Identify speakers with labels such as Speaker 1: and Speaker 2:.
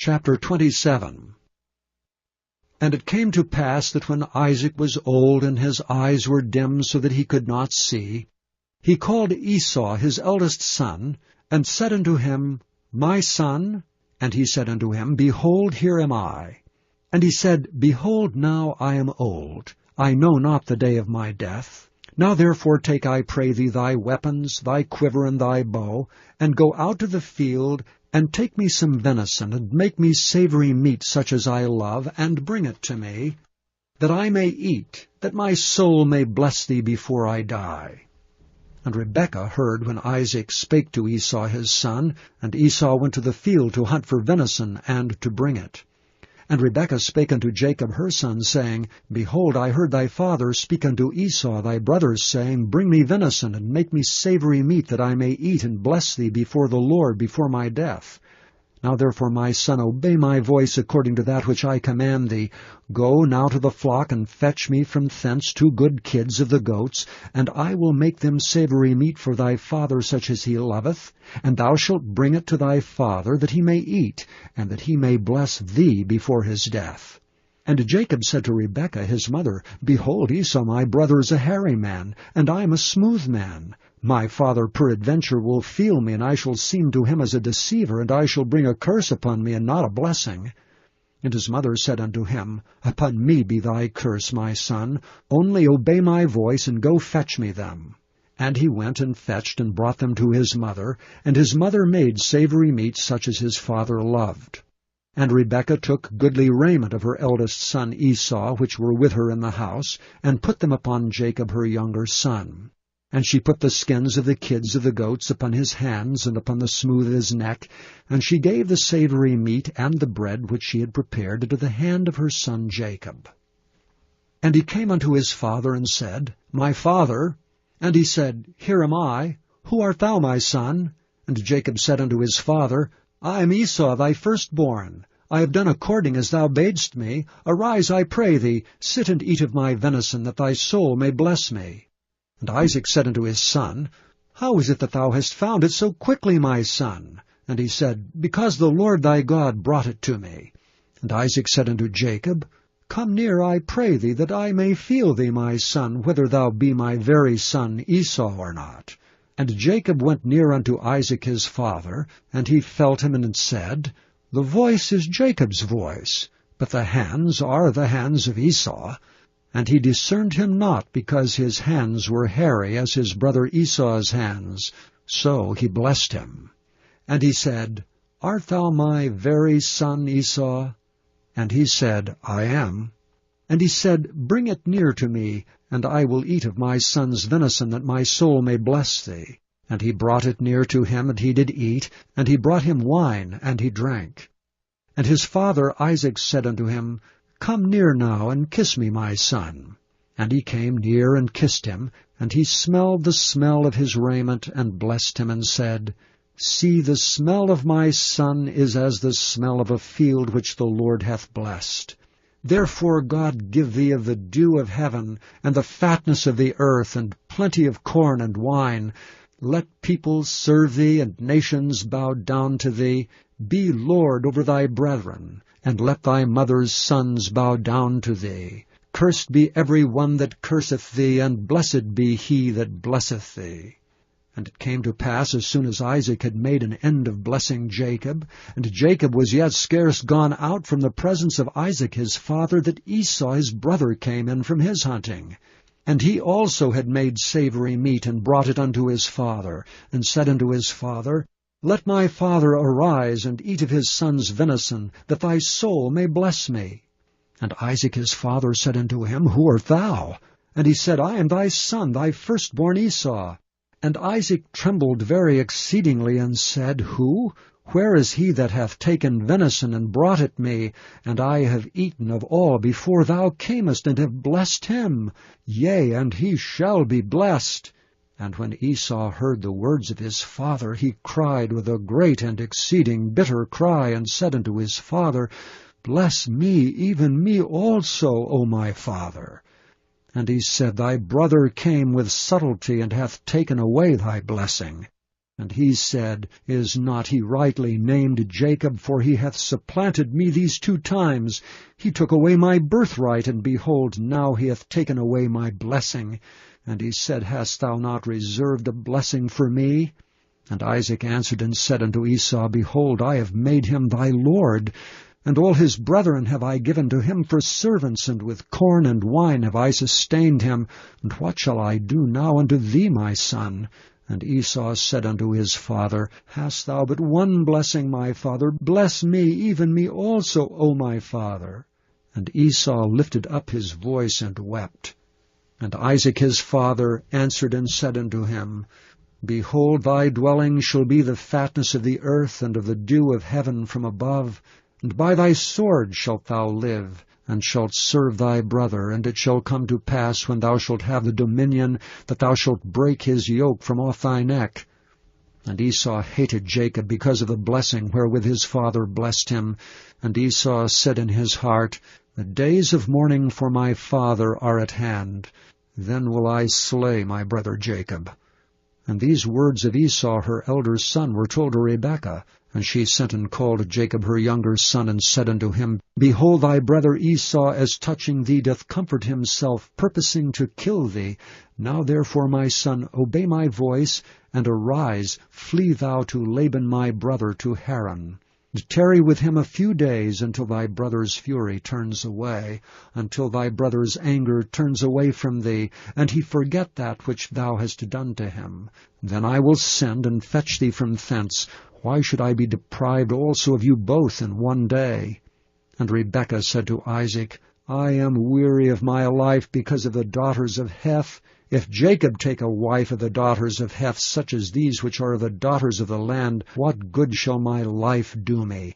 Speaker 1: Chapter 27. And it came to pass that when Isaac was old, and his eyes were dim so that he could not see, he called Esau his eldest son, and said unto him, My son? And he said unto him, Behold, here am I. And he said, Behold, now I am old, I know not the day of my death. Now therefore take, I pray thee, thy weapons, thy quiver, and thy bow, and go out to the field, and take me some venison, and make me savory meat such as I love, and bring it to me, that I may eat, that my soul may bless thee before I die. And Rebekah heard when Isaac spake to Esau his son, and Esau went to the field to hunt for venison, and to bring it. And Rebekah spake unto Jacob her son, saying, Behold, I heard thy father speak unto Esau thy brother, saying, Bring me venison, and make me savory meat, that I may eat and bless thee before the Lord before my death. Now therefore, my son, obey my voice according to that which I command thee. Go now to the flock, and fetch me from thence 2 good kids of the goats, and I will make them savory meat for thy father, such as he loveth. And thou shalt bring it to thy father, that he may eat, and that he may bless thee before his death. And Jacob said to Rebekah his mother, Behold, Esau my brother is a hairy man, and I am a smooth man. My father peradventure will feel me, and I shall seem to him as a deceiver, and I shall bring a curse upon me, and not a blessing. And his mother said unto him, Upon me be thy curse, my son. Only obey my voice, and go fetch me them. And he went and fetched, and brought them to his mother, and his mother made savory meat such as his father loved. And Rebekah took goodly raiment of her eldest son Esau, which were with her in the house, and put them upon Jacob her younger son. And she put the skins of the kids of the goats upon his hands, and upon the smooth of his neck, and she gave the savory meat and the bread which she had prepared into the hand of her son Jacob. And he came unto his father, and said, My father. And he said, Here am I. Who art thou, my son? And Jacob said unto his father, I am Esau thy firstborn. I have done according as thou badest me. Arise, I pray thee, sit and eat of my venison, that thy soul may bless me. And Isaac said unto his son, How is it that thou hast found it so quickly, my son? And he said, Because the Lord thy God brought it to me. And Isaac said unto Jacob, Come near, I pray thee, that I may feel thee, my son, whether thou be my very son Esau or not. And Jacob went near unto Isaac his father, and he felt him, and said, The voice is Jacob's voice, but the hands are the hands of Esau. And he discerned him not, because his hands were hairy as his brother Esau's hands. So he blessed him. And he said, Art thou my very son Esau? And he said, I am. And he said, Bring it near to me, and I will eat of my son's venison, that my soul may bless thee. And he brought it near to him, and he did eat, and he brought him wine, and he drank. And his father Isaac said unto him, Come near now, and kiss me, my son. And he came near and kissed him, and he smelled the smell of his raiment, and blessed him, and said, See, the smell of my son is as the smell of a field which the Lord hath blessed. Therefore God give thee of the dew of heaven, and the fatness of the earth, and plenty of corn and wine. Let peoples serve thee, and nations bow down to thee. Be Lord over thy brethren, and let thy mother's sons bow down to thee. Cursed be every one that curseth thee, and blessed be he that blesseth thee. And it came to pass, as soon as Isaac had made an end of blessing Jacob, and Jacob was yet scarce gone out from the presence of Isaac his father, that Esau his brother came in from his hunting. And he also had made savory meat, and brought it unto his father, and said unto his father, Let my father arise, and eat of his son's venison, that thy soul may bless me. And Isaac his father said unto him, Who art thou? And he said, I am thy son, thy firstborn Esau. And Isaac trembled very exceedingly, and said, Who? Where is he that hath taken venison, and brought it me? And I have eaten of all before thou camest, and have blessed him. Yea, and he shall be blessed. And when Esau heard the words of his father, he cried with a great and exceeding bitter cry, and said unto his father, Bless me, even me also, O my father. And he said, Thy brother came with subtlety, and hath taken away thy blessing. And he said, Is not he rightly named Jacob? For he hath supplanted me these 2 times. He took away my birthright, and behold, now he hath taken away my blessing. And he said, Hast thou not reserved a blessing for me? And Isaac answered and said unto Esau, Behold, I have made him thy lord, and all his brethren have I given to him for servants, and with corn and wine have I sustained him. And what shall I do now unto thee, my son? And Esau said unto his father, Hast thou but one blessing, my father? Bless me, even me also, O my father. And Esau lifted up his voice and wept. And Isaac his father answered and said unto him, Behold, thy dwelling shall be the fatness of the earth, and of the dew of heaven from above. And by thy sword shalt thou live, and shalt serve thy brother. And it shall come to pass, when thou shalt have the dominion, that thou shalt break his yoke from off thy neck. And Esau hated Jacob because of the blessing wherewith his father blessed him. And Esau said in his heart, The days of mourning for my father are at hand. Then will I slay my brother Jacob. And these words of Esau her elder son were told to Rebekah. And she sent and called Jacob her younger son, and said unto him, Behold, thy brother Esau, as touching thee, doth comfort himself, purposing to kill thee. Now therefore, my son, obey my voice, and arise, flee thou to Laban my brother to Haran. Tarry with him a few days, until thy brother's fury turns away, until thy brother's anger turns away from thee, and he forget that which thou hast done to him. Then I will send and fetch thee from thence. Why should I be deprived also of you both in one day? And Rebekah said to Isaac, I am weary of my life because of the daughters of Heth. If Jacob take a wife of the daughters of Heth, such as these which are the daughters of the land, what good shall my life do me?